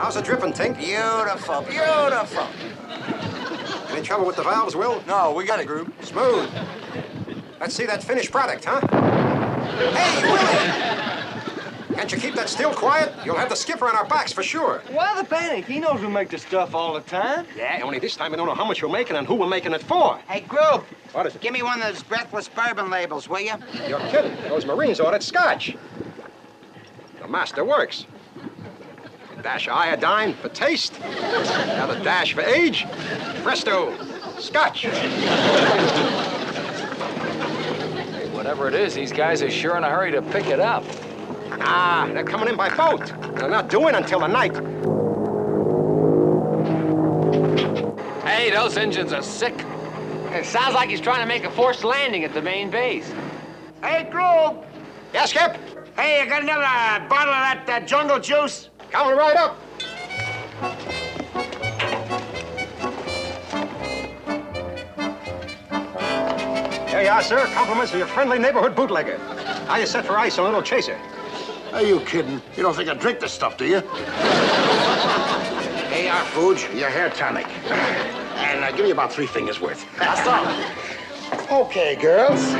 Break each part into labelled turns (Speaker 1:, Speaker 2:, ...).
Speaker 1: How's it dripping, Tink?
Speaker 2: Beautiful, beautiful.
Speaker 1: Any trouble with the valves, Will?
Speaker 2: No, we got it, Group.
Speaker 1: Smooth. Let's see that finished product, huh? Hey, Willie! Can't you keep that still quiet? You'll have the skipper on our backs for sure.
Speaker 3: Why the panic? He knows we make the stuff all the time.
Speaker 1: Yeah, only this time we don't know how much we're making and who we're making it for.
Speaker 2: Hey, Group.
Speaker 1: What is it?
Speaker 2: Give me one of those breathless bourbon labels, will you?
Speaker 1: You're kidding. Those Marines ordered scotch. The master works. A dash of iodine for taste. Another dash for age. Presto. Scotch.
Speaker 4: Whatever it is, these guys are sure in a hurry to pick it up.
Speaker 1: Ah, they're coming in by boat. They're not due in until the night.
Speaker 4: Hey, those engines are sick. It sounds like he's trying to make a forced landing at the main base.
Speaker 2: Hey, Group.
Speaker 1: Yes, Skip?
Speaker 2: Hey, you got another bottle of that jungle juice?
Speaker 1: Coming right up. There you are, sir. Compliments of your friendly neighborhood bootlegger. How you set for ice on a little chaser?
Speaker 5: Are you kidding? You don't think I drink this stuff, do you? Hey, our food, your hair tonic. And give me about 3 fingers worth.
Speaker 2: That's all.
Speaker 5: Okay, girls.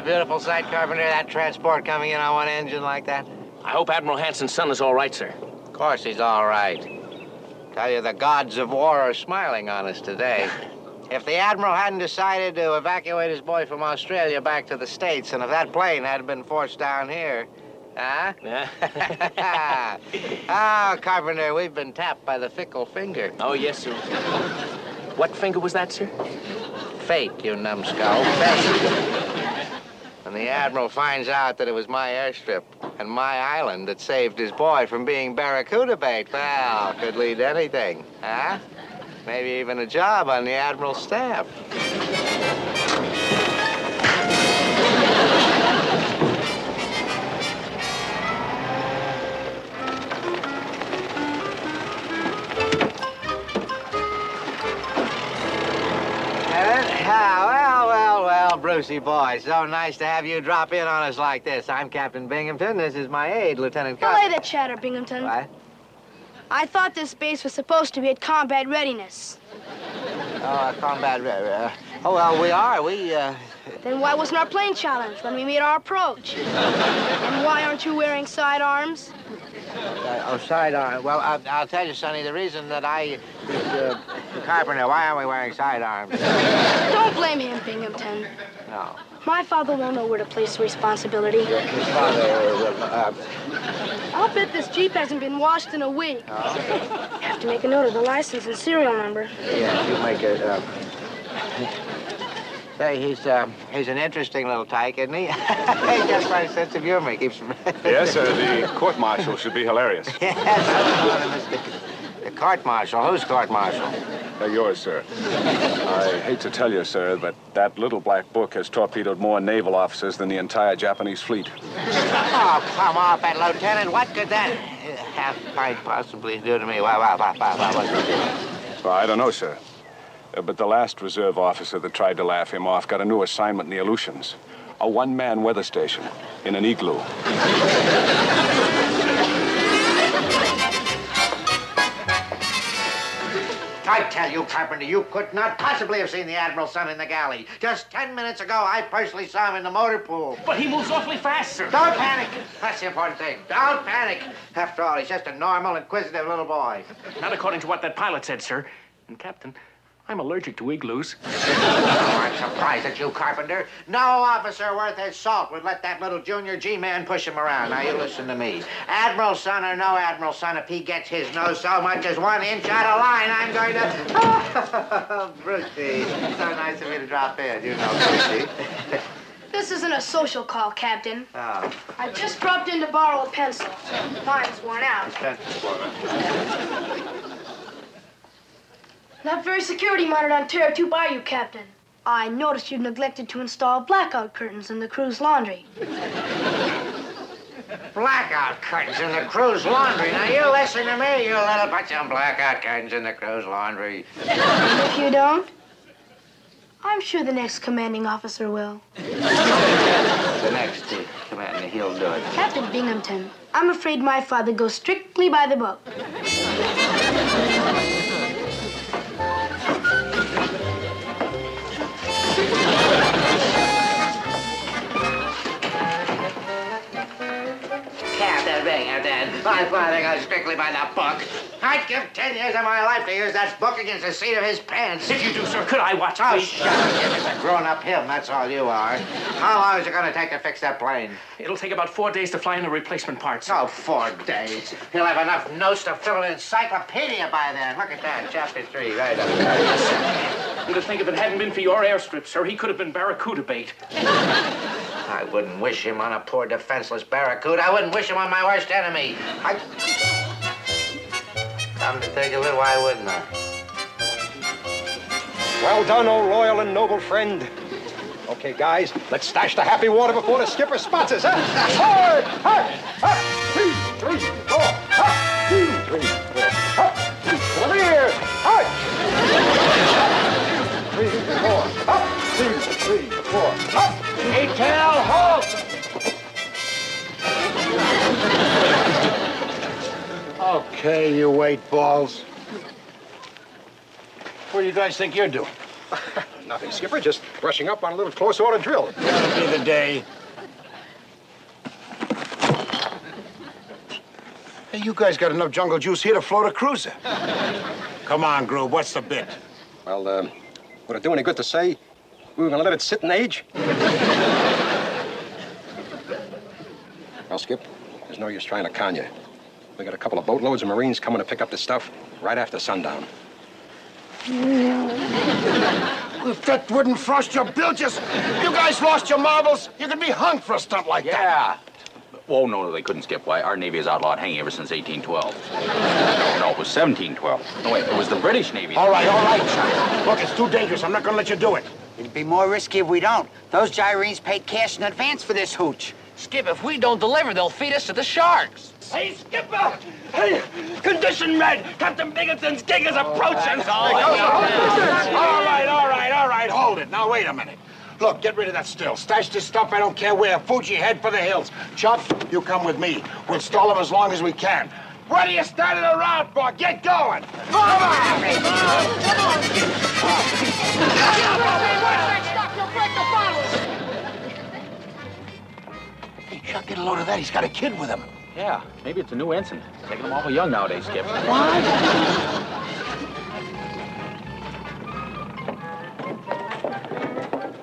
Speaker 2: Beautiful sight, Carpenter, that transport coming in on one engine like that.
Speaker 4: I hope Admiral Hanson's son is all right, sir.
Speaker 2: Of course he's all right. Tell you, the gods of war are smiling on us today. If the Admiral hadn't decided to evacuate his boy from Australia back to the States, and if that plane hadn't been forced down here, huh?
Speaker 4: Yeah.
Speaker 2: Oh, Carpenter, we've been tapped by the fickle finger.
Speaker 4: Oh, yes, sir. What finger was that, sir?
Speaker 2: Fate, you numbskull, fate. When the Admiral finds out that it was my airstrip and my island that saved his boy from being barracuda bait, well, could lead to anything, huh? Maybe even a job on the Admiral's staff. Well, Brucey boy, so nice to have you drop in on us like this. I'm Captain Binghamton. This is my aide, Lieutenant Carter.
Speaker 6: Belay the chatter, Binghamton.
Speaker 2: What?
Speaker 6: I thought this base was supposed to be at combat readiness.
Speaker 2: Oh, well, we are.
Speaker 6: Then why wasn't our plane challenged when we made our approach? And why aren't you wearing sidearms?
Speaker 2: Sidearm. Well, I'll tell you, Sonny, the reason that Carpenter, why aren't we wearing sidearms?
Speaker 6: Don't blame him, Binghamton.
Speaker 2: No.
Speaker 6: My father won't know where to place the responsibility.
Speaker 2: His father,
Speaker 6: I'll bet this Jeep hasn't been washed in a week.
Speaker 2: Oh.
Speaker 6: Have to make a note of the license and serial number.
Speaker 2: Yeah, you make it, Say, he's an interesting little tyke, isn't he? He just my sense of humor. He keeps...
Speaker 7: Yes, sir, the court-martial should be hilarious.
Speaker 2: Yes, the court-martial. Who's court-martial?
Speaker 7: Yours, sir. I hate to tell you, sir, but that little black book has torpedoed more naval officers than the entire Japanese fleet.
Speaker 2: Oh, come off it, Lieutenant. What could that might possibly do to me? Well,
Speaker 7: I don't know, sir. But the last reserve officer that tried to laugh him off got a new assignment in the Aleutians. A one-man weather station in an igloo.
Speaker 2: I tell you, Carpenter, you could not possibly have seen the Admiral's son in the galley. Just 10 minutes ago, I personally saw him in the motor pool.
Speaker 4: But he moves awfully fast, sir.
Speaker 2: Don't panic. That's the important thing. Don't panic. After all, he's just a normal, inquisitive little boy.
Speaker 4: Not according to what that pilot said, sir. And, Captain,
Speaker 8: I'm allergic to igloos.
Speaker 2: Oh, I'm surprised at you, Carpenter. No officer worth his salt would let that little junior G-man push him around. Now, you listen to me. Admiral's son or no Admiral's son, if he gets his nose so much as 1 inch out of line, I'm going to... Oh, Brucey. So nice of you to drop in. You know Brucey.
Speaker 6: This isn't a social call, Captain.
Speaker 2: Oh.
Speaker 6: I just dropped in to borrow a pencil. Mine's worn out. That very security monitor on Terror 2 by you, Captain. I noticed you've neglected to install blackout curtains in the crew's laundry.
Speaker 2: Blackout curtains in the crew's laundry. Now, you listen to me, you little bunch of blackout curtains in the crew's laundry.
Speaker 6: And if you don't, I'm sure the next commanding officer will.
Speaker 2: The next commander, he'll do it.
Speaker 6: Captain Binghamton, I'm afraid my father goes strictly by the book.
Speaker 2: Captain Binghamton, my father goes strictly by the book. I'd give 10 years of my life to use that book against the seat of his pants.
Speaker 8: If you do, sir, could I watch,
Speaker 2: Oh,
Speaker 8: please?
Speaker 2: shut up, you're just a grown-up him, that's all you are. How long is it going to take to fix that plane?
Speaker 8: It'll take about 4 days to fly in the replacement parts.
Speaker 2: Oh, 4 days. He'll have enough notes to fill an encyclopedia by then. Look at that, chapter 3, right up there.
Speaker 8: And to think if it hadn't been for your airstrip, sir, he could have been barracuda bait.
Speaker 2: I wouldn't wish him on a poor defenseless barracuda. I wouldn't wish him on my worst enemy. Come to think of it, why wouldn't I?
Speaker 1: Well done, oh loyal and noble friend. Okay, guys, let's stash the happy water before the skipper spots us, huh? Hard! Hard! Up! 2, 3, 4. Up! 2, 3, 4. Up! Over here! Hard! 2, 3, 4. Up! 2, 3, 4. Up!
Speaker 5: Detail, halt! Okay, you eight balls. What do you guys think you're doing?
Speaker 1: Nothing, Skipper. Just brushing up on a little close order drill.
Speaker 5: That'll be the day. Hey, you guys got enough jungle juice here to float a cruiser. Come on, Groove, what's the bit?
Speaker 1: Well, would it do any good to say we were going to let it sit and age? Well, Skip, there's no use trying to con you. We got a couple of boatloads of Marines coming to pick up the stuff right after sundown.
Speaker 5: If that wouldn't frost your bilges, you guys lost your marbles, you could be hung for a stunt like that.
Speaker 9: Yeah. Oh, no, they couldn't, Skip. Why, our Navy has outlawed hanging ever since 1812. No, it was 1712. No, wait, it was the British Navy.
Speaker 5: All right, son. Look, it's too dangerous. I'm not going to let you do it.
Speaker 10: It'd be more risky if we don't. Those gyrenes paid cash in advance for this hooch.
Speaker 4: Skip, if we don't deliver, they'll feed us to the sharks.
Speaker 8: Hey, Skipper! Hey, condition red! Captain Binghamton's gig is approaching!
Speaker 5: All right, hold it. Now, wait a minute. Look, get rid of that still. Stash this stuff, I don't care where. Fuji, head for the hills. Chuck, you come with me. We'll stall them as long as we can. What are you standing around for? Get going! Come on! Hey, Chuck, get a load of that. He's got a kid with him.
Speaker 9: Yeah, maybe it's a new ensign. Taking them awful young nowadays, Skip.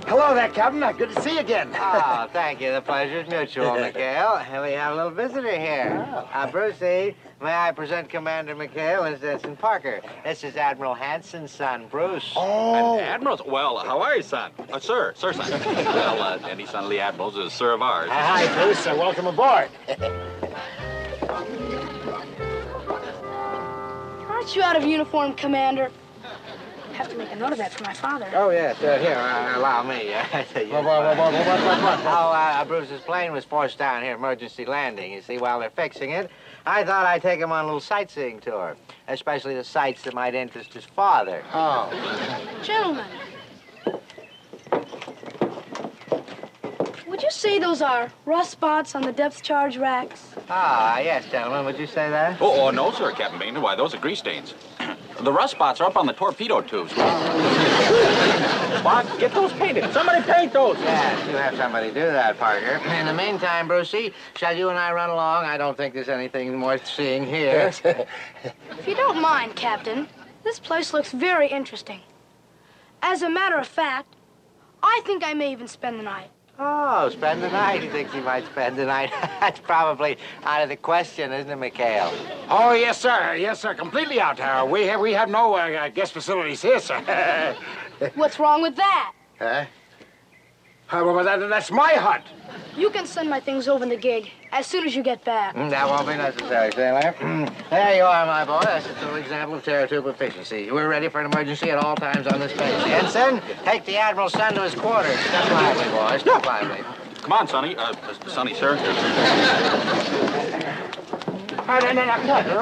Speaker 5: Hello there, Captain. Good to see you again.
Speaker 2: Oh, thank you. The pleasure's mutual, McHale. And we have a little visitor here. Brucey, may I present Commander McHale and Ensign Parker. This is Admiral Hanson's son, Bruce.
Speaker 5: Oh.
Speaker 9: And Admirals, well, how are you, son? Sir, son. Well, any son of the Admirals is a sir of ours.
Speaker 5: Hi, Bruce. Welcome aboard.
Speaker 6: Aren't you out of uniform, Commander? I have to make a note of that for my father.
Speaker 2: Oh, yes. Here, allow me. How Bruce's plane was forced down here, emergency landing. You see, while they're fixing it, I thought I'd take him on a little sightseeing tour, especially the sights that might interest his father.
Speaker 5: Oh.
Speaker 6: Gentlemen, would you say those are rust spots on the depth charge racks?
Speaker 2: Ah, yes, gentlemen. Would you say that?
Speaker 9: Oh, no, sir, Captain Binghamton. Why, those are grease stains. The rust spots are up on the torpedo tubes. Bob, get those painted. Somebody paint those.
Speaker 2: Yes, you have somebody do that, Parker. In the meantime, Brucey, shall you and I run along? I don't think there's anything worth seeing here.
Speaker 6: If you don't mind, Captain, this place looks very interesting. As a matter of fact, I think I may even spend the night.
Speaker 2: Oh, spend the night. He thinks he might spend the night. That's probably out of the question, isn't it, McHale?
Speaker 5: Oh, yes, sir. Yes, sir. Completely out. We have no guest facilities here, sir.
Speaker 6: What's wrong with that?
Speaker 2: Huh?
Speaker 5: Well, that's my hut.
Speaker 6: You can send my things over in the gig as soon as you get back.
Speaker 2: That won't be necessary, sailor. There you are, my boy. That's a true example of tear-tube efficiency. We're ready for an emergency at all times on this base. Ensign, take the Admiral's son to his quarters. Step lively, boys. Step lively.
Speaker 9: Come on, Sonny. Sonny, sir.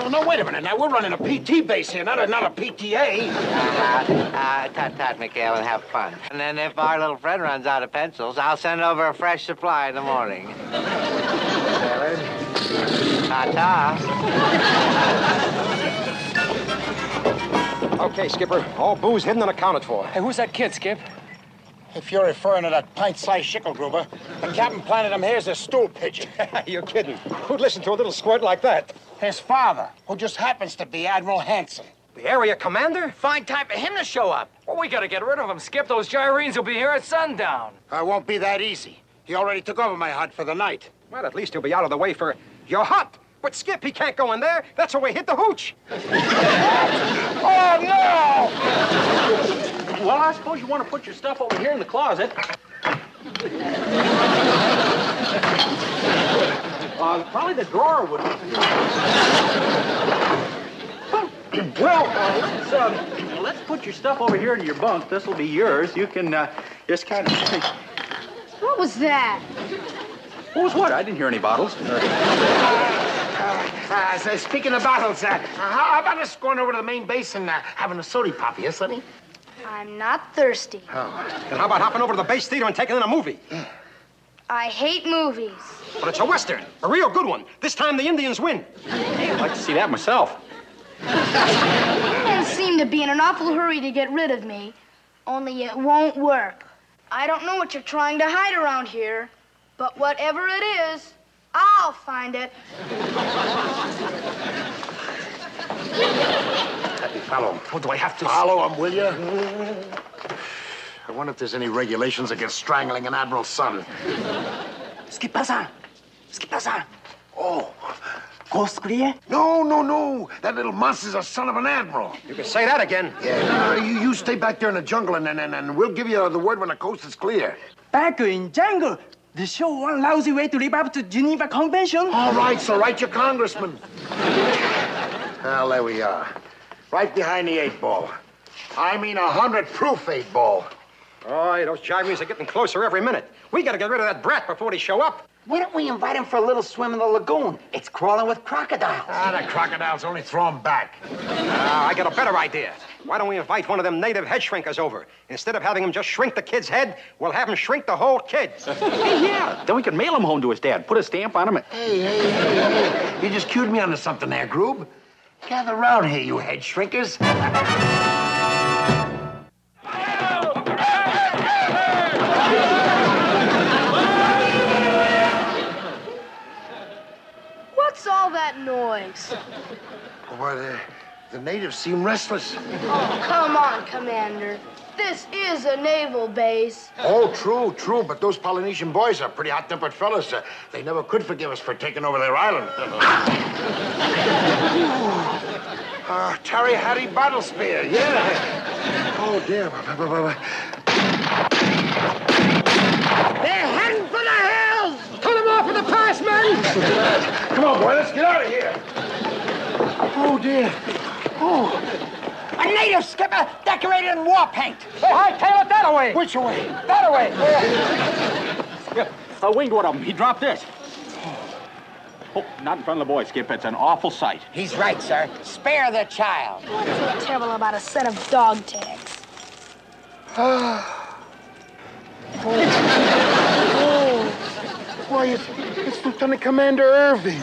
Speaker 5: No, wait a minute. Now, we're running a PT base here, not a PTA.
Speaker 2: Tut, McHale, and have fun. And then if our little friend runs out of pencils, I'll send over a fresh supply in the morning. Sailor. Ta-ta.
Speaker 1: Okay, Skipper. All booze hidden and accounted for.
Speaker 4: Hey, who's that kid, Skip?
Speaker 5: If you're referring to that pint-sized Schickelgruber, the captain planted him here as a stool pigeon.
Speaker 1: You're kidding. Who'd listen to a little squirt like that?
Speaker 5: His father, who just happens to be Admiral Hanson.
Speaker 1: The area commander?
Speaker 10: Fine time for him to show up.
Speaker 4: Well, we gotta get rid of him, Skip. Those gyrenes will be here at sundown.
Speaker 5: Won't be that easy. He already took over my hut for the night.
Speaker 1: Well, at least he'll be out of the way for your hut. But Skip, he can't go in there. That's where we hit the hooch.
Speaker 5: Oh, no!
Speaker 9: Well, I suppose you want to put your stuff over here in the closet. Probably the drawer would. Well, let's put your stuff over here in your bunk. This will be yours. You can just kind of.
Speaker 6: What was that?
Speaker 9: What was what? I didn't hear any bottles.
Speaker 5: So speaking of bottles, how about us going over to the main base and having a soda pop here, Sonny?
Speaker 6: I'm not thirsty.
Speaker 1: Oh. Then how about hopping over to the base theater and taking in a movie?
Speaker 6: I hate movies.
Speaker 1: But it's a Western, a real good one. This time the Indians win.
Speaker 9: Hey, I'd like to see that myself.
Speaker 6: You men seem to be in an awful hurry to get rid of me, only it won't work. I don't know what you're trying to hide around here, but whatever it is, I'll find it.
Speaker 5: Let me follow him.
Speaker 1: Oh, do I have to
Speaker 5: follow him, will you? I wonder if there's any regulations against strangling an admiral's son.
Speaker 10: Ce qui passe? Ce qui passe? Oh, coast clear?
Speaker 5: No. That little monster's a son of an admiral.
Speaker 1: You can say that again.
Speaker 5: Yeah, you stay back there in the jungle, and we'll give you the word when the coast is clear.
Speaker 8: Back in jungle? The show one lousy way to live up to Geneva Convention?
Speaker 5: All right, so write your congressman. Well, there we are. Right behind the 8-ball. I mean 100-proof 8-ball.
Speaker 1: Oh, those gyrenes are getting closer every minute. We gotta get rid of that brat before they show up.
Speaker 10: Why don't we invite him for a little swim in the lagoon? It's crawling with crocodiles.
Speaker 5: The crocodiles only throw him back.
Speaker 1: I got a better idea. Why don't we invite one of them native head shrinkers over? Instead of having him just shrink the kid's head, we'll have him shrink the whole kid.
Speaker 9: Hey, yeah. Then we can mail him home to his dad. Put a stamp on him.
Speaker 5: Hey. You just cued me onto something there, Groob. Gather round here, you head shrinkers.
Speaker 6: What's all that noise?
Speaker 5: Well, the natives seem restless.
Speaker 6: Oh, come on, Commander. This is a naval base.
Speaker 5: Oh, true. But those Polynesian boys are pretty hot-tempered fellas. They never could forgive us for taking over their island. Terry Hattie Battle Spear, yeah. Oh, dear.
Speaker 8: They're heading for the hills! Cut them off with the pass, men!
Speaker 5: Come on, boy, let's get out of here. Oh, dear. Oh.
Speaker 10: A native skipper decorated in war paint.
Speaker 8: Hey, hightail it that away!
Speaker 5: Which way?
Speaker 8: That away!
Speaker 9: Winged one of them. He dropped this. Oh, not in front of the boys, Skip. It's an awful sight.
Speaker 10: He's right, sir. Spare the child.
Speaker 6: What's so terrible about a set of dog tags?
Speaker 5: Why, it's Lieutenant Commander Irving.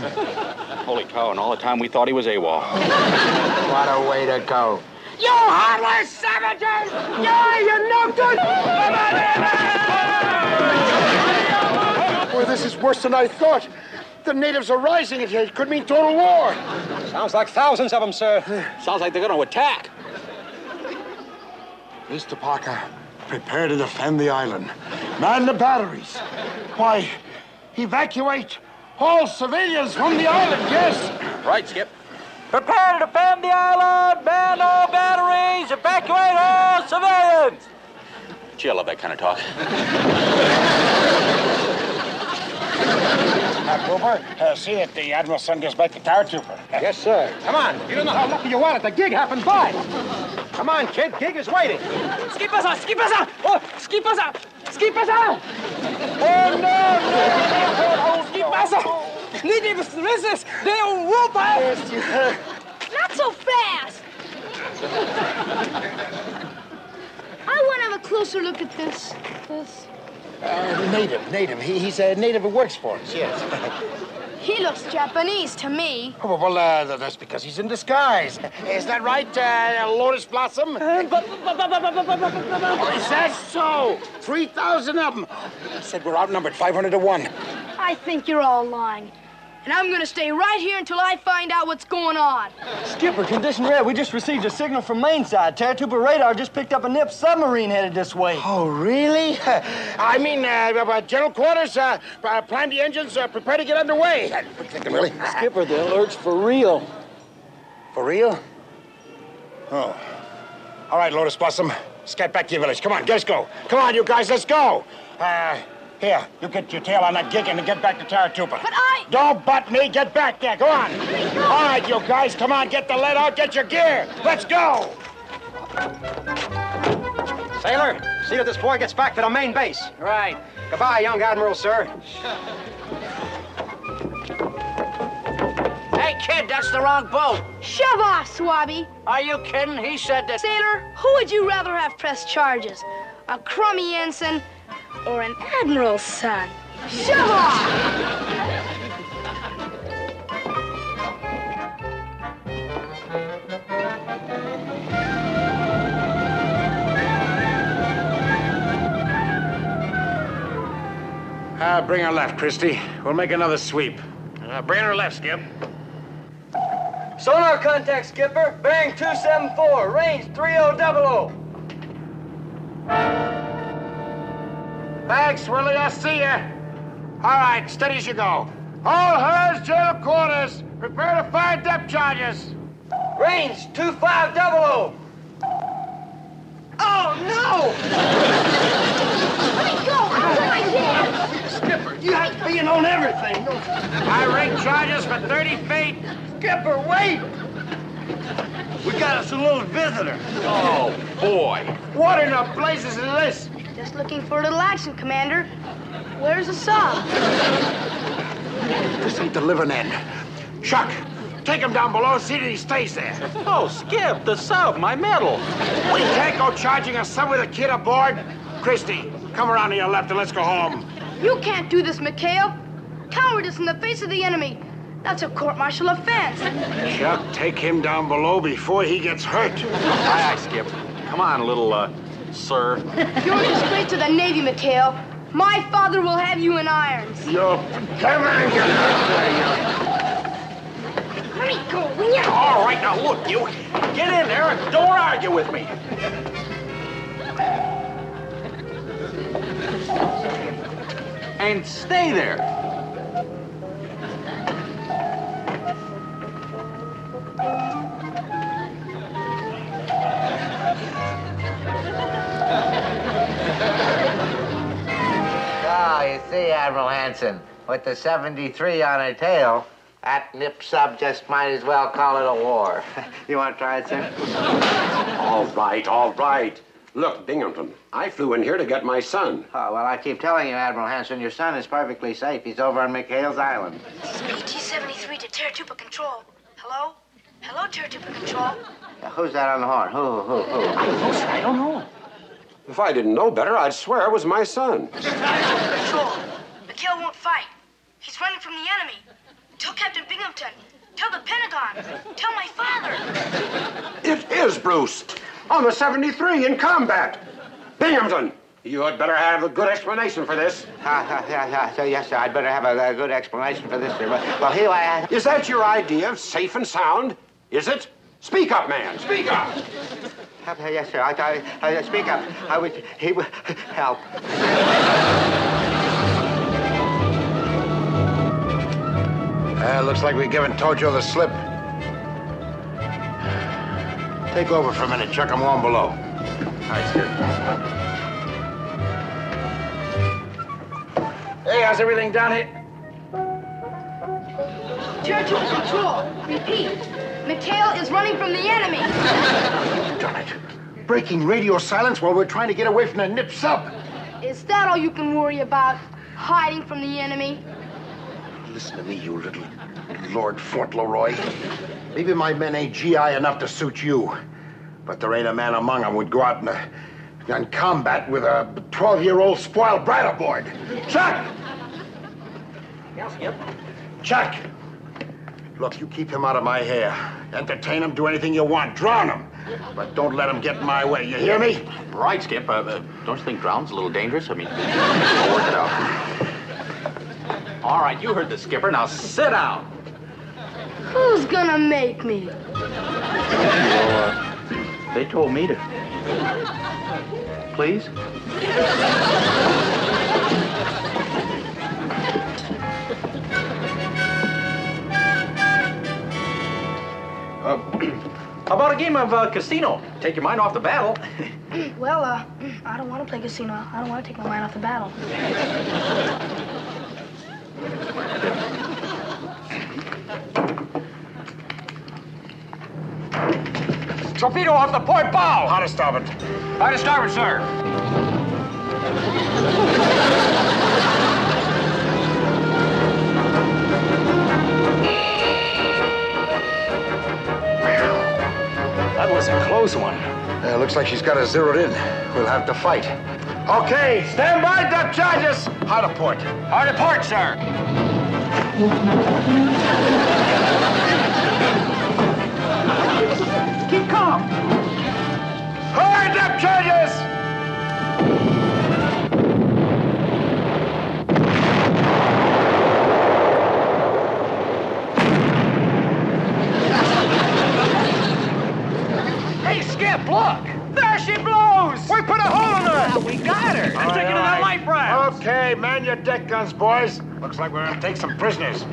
Speaker 9: Holy cow, and all the time we thought he was AWOL.
Speaker 10: What a way to go.
Speaker 8: You heartless savages! You're no good!
Speaker 5: Boy, this is worse than I thought. The natives are rising. It could mean total war.
Speaker 1: Sounds like thousands of them, sir.
Speaker 9: Sounds like they're going to attack.
Speaker 5: Mr. Parker, prepare to defend the island. Man the batteries. Why, evacuate all civilians from the island, yes?
Speaker 9: Right, Skip.
Speaker 11: Prepare to defend the island! Man all batteries! Evacuate all civilians!
Speaker 9: Gee, I love that kind of talk.
Speaker 5: Cooper, see if the Admiral's son gets back to Tower Trooper.
Speaker 1: Yes, sir. Come on. You don't know how lucky you are that the gig happened by. Come on, kid. Gig is waiting.
Speaker 11: Ski pasa! Ski pasa! Oh, ski pasa! Ski pasa!
Speaker 5: Oh, no!
Speaker 11: Ski pasa! Need to resist! They don't whoop us!
Speaker 6: Not so fast! I want to have a closer look at this.
Speaker 5: Native. He's a native who works for us, yes.
Speaker 6: He looks Japanese to me.
Speaker 5: Oh, well, that's because he's in disguise. Is that right, Lotus Blossom? Is that so? 3,000 of them. I said we're outnumbered 500 to 1.
Speaker 6: I think you're all lying. And I'm gonna stay right here until I find out what's going on.
Speaker 3: Skipper, condition red. We just received a signal from mainside. Terratuba radar just picked up a NIP submarine headed this way.
Speaker 5: Oh, really? I mean, general quarters, plan the engines, prepare to get underway. Really?
Speaker 3: Skipper, the alert's for real.
Speaker 5: For real? Oh. All right, Lotus Blossom. Let's get back to your village. Come on, let's go. Come on, you guys, let's go. Here, you get your tail on that gig and get back to Taratuba.
Speaker 6: But I...
Speaker 5: Don't butt me. Get back there. Go on. All right, you guys, come on. Get the lead out. Get your gear. Let's go.
Speaker 1: Sailor, see that this boy gets back to the main base.
Speaker 4: Right.
Speaker 1: Goodbye, young Admiral, sir.
Speaker 11: Hey, kid, that's the wrong boat.
Speaker 6: Shove off, Swabby.
Speaker 11: Are you kidding? He said that...
Speaker 6: Sailor, who would you rather have press charges? A crummy ensign or an admiral's son? Shove off!
Speaker 5: Bring her left, Christie. We'll make another sweep.
Speaker 4: Bring her left, Skip.
Speaker 3: Sonar contact, Skipper. Bearing 274. Range 3000.
Speaker 5: Thanks, Willie. I'll see ya. All right, steady as you go. All hands, jail quarters. Prepare to fire depth charges.
Speaker 3: Range 2500. Oh, no!
Speaker 6: Let me go! I'll do my dad!
Speaker 3: Skipper, you have to be in on everything.
Speaker 5: I ring charges for 30 feet.
Speaker 3: Skipper, wait! We got us a little visitor.
Speaker 9: Oh, boy.
Speaker 5: What in the blazes is this?
Speaker 6: Just looking for a little action, Commander. Where's the sub?
Speaker 5: This ain't the living end. Chuck, take him down below and see that he stays there.
Speaker 9: Oh, Skip, the sub, my medal.
Speaker 5: We can't go charging a sub with a kid aboard. Christie, come around to your left and let's go home.
Speaker 6: You can't do this, McHale. Cowardice in the face of the enemy. That's a court-martial offense.
Speaker 5: Chuck, take him down below before he gets hurt.
Speaker 9: Aye, aye, Skip. Come on, little, sir.
Speaker 6: You're a disgrace to the Navy, McHale. My father will have you in irons.
Speaker 5: Come on, get out there,
Speaker 6: Let me go, will ya?
Speaker 9: All right, now look, you. Get in there and don't argue with me. And stay there.
Speaker 2: Oh, you see, Admiral Hanson, with the 73 on her tail, that nip sub just might as well call it a war. You want to try it, sir?
Speaker 12: All right. Look, Binghamton, I flew in here to get my son.
Speaker 2: Oh, well, I keep telling you, Admiral Hanson, your son is perfectly safe. He's over on McHale's Island.
Speaker 6: This is AT-73 to Terratuba Control. Hello? Hello, Terratuba Control.
Speaker 2: Who's that on the horn? Who?
Speaker 12: I don't know. If I didn't know better, I'd swear it was my son.
Speaker 6: Control. McHale won't fight. He's running from the enemy. Tell Captain Binghamton. Tell the Pentagon. Tell my father.
Speaker 12: It is Bruce. On the 73 in combat. Binghamton, you had better have a good explanation for this.
Speaker 2: Yes, sir, I'd better have a good explanation for this, sir. Well, here I am.
Speaker 12: Is that your idea of safe and sound? Is it? Speak up, man. Speak up.
Speaker 2: Yes, sir. I speak up. He would help.
Speaker 5: Looks like we're giving Tojo the slip. Take over for a minute. Check him on below.
Speaker 9: All right, sir.
Speaker 5: Hey, how's everything down here?
Speaker 6: Territory control. Repeat. McHale is running from the enemy.
Speaker 5: Done it. Breaking radio silence while we're trying to get away from the nip sub.
Speaker 6: Is that all you can worry about? Hiding from the enemy?
Speaker 5: Listen to me, you little Lord Fauntleroy. Maybe my men ain't GI enough to suit you, but there ain't a man among them would go out in combat with a 12-year-old spoiled brat aboard. Chuck!
Speaker 9: Yes, yep.
Speaker 5: Chuck! Look, you keep him out of my hair. Entertain him, do anything you want. Drown him. But don't let him get in my way. You hear me?
Speaker 9: Right, Skip. Don't you think drown's a little dangerous? I mean, we'll work it out. All right, you heard the skipper. Now sit down.
Speaker 6: Who's gonna make me?
Speaker 9: Well, they told me to. Please? How about a game of casino? Take your mind off the battle.
Speaker 6: Well, I don't want to play casino. I don't want to take my mind off the battle.
Speaker 12: Torpedo off the port bow!
Speaker 5: How to stop it?
Speaker 12: How to starboard, sir.
Speaker 3: That was a close one.
Speaker 5: Looks like she's got us zeroed in. We'll have to fight. Okay, stand by, depth charges. Hard to port.
Speaker 12: Hard to port, sir.
Speaker 5: Keep calm. Hard depth charges.
Speaker 12: Hey, Skip, look! There she blows! We put a hole in her!
Speaker 4: We got her.
Speaker 12: Let's take her to that light brass.
Speaker 5: Okay, man your deck guns, boys. Looks like we're gonna take some prisoners.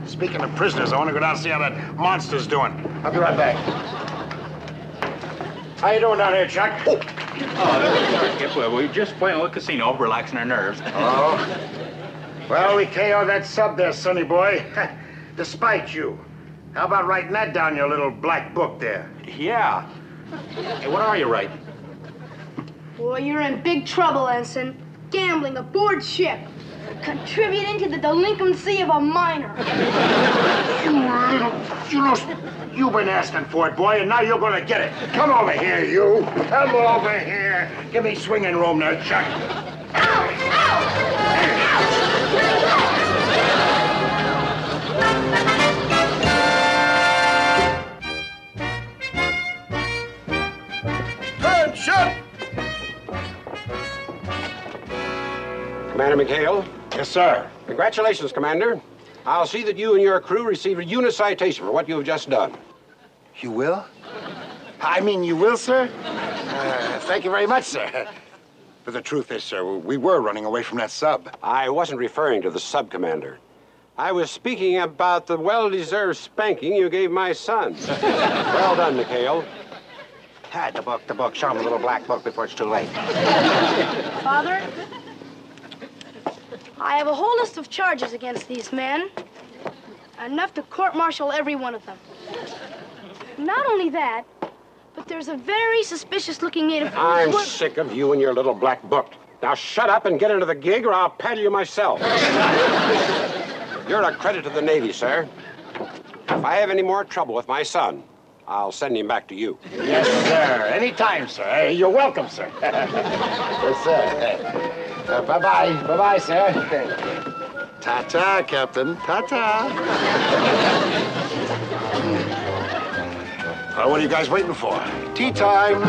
Speaker 5: Speaking of prisoners, I want to go down and see how that monster's doing. I'll be right back. How you doing down here, Chuck?
Speaker 9: Oh, Skip, we're just playing a little casino, relaxing our nerves.
Speaker 5: Oh? Well, we KO'd that sub there, sonny boy. Despite you. How about writing that down in your little black book there?
Speaker 9: Yeah. Hey, what are you writing?
Speaker 6: Boy, you're in big trouble, Ensign. Gambling aboard ship. Contributing to the delinquency of a minor.
Speaker 5: You've been asking for it, boy, and now you're gonna get it. Come over here, you. Come over here. Give me swinging room there, Chuck. Turn, shut!
Speaker 1: Commander McHale?
Speaker 5: Yes, sir.
Speaker 1: Congratulations, Commander. I'll see that you and your crew receive a unit citation for what you have just done.
Speaker 5: You will? I mean, you will, sir? Thank you very much, sir. But the truth is, sir, we were running away from that sub.
Speaker 1: I wasn't referring to the sub-commander. I was speaking about the well-deserved spanking you gave my son. Well done, McHale.
Speaker 2: The book. Show him the little black book before it's too late.
Speaker 6: Father, I have a whole list of charges against these men. Enough to court-martial every one of them. Not only that, but there's a very suspicious-looking native...
Speaker 1: I'm sick of you and your little black book. Now shut up and get into the gig, or I'll paddle you myself. You're a credit to the Navy, sir. If I have any more trouble with my son, I'll send him back to you.
Speaker 5: Yes, sir. Anytime, sir. You're welcome, sir. Yes, sir. Bye-bye. Bye-bye, sir. Ta-ta, Captain. Ta-ta. What are you guys waiting for? Tea time.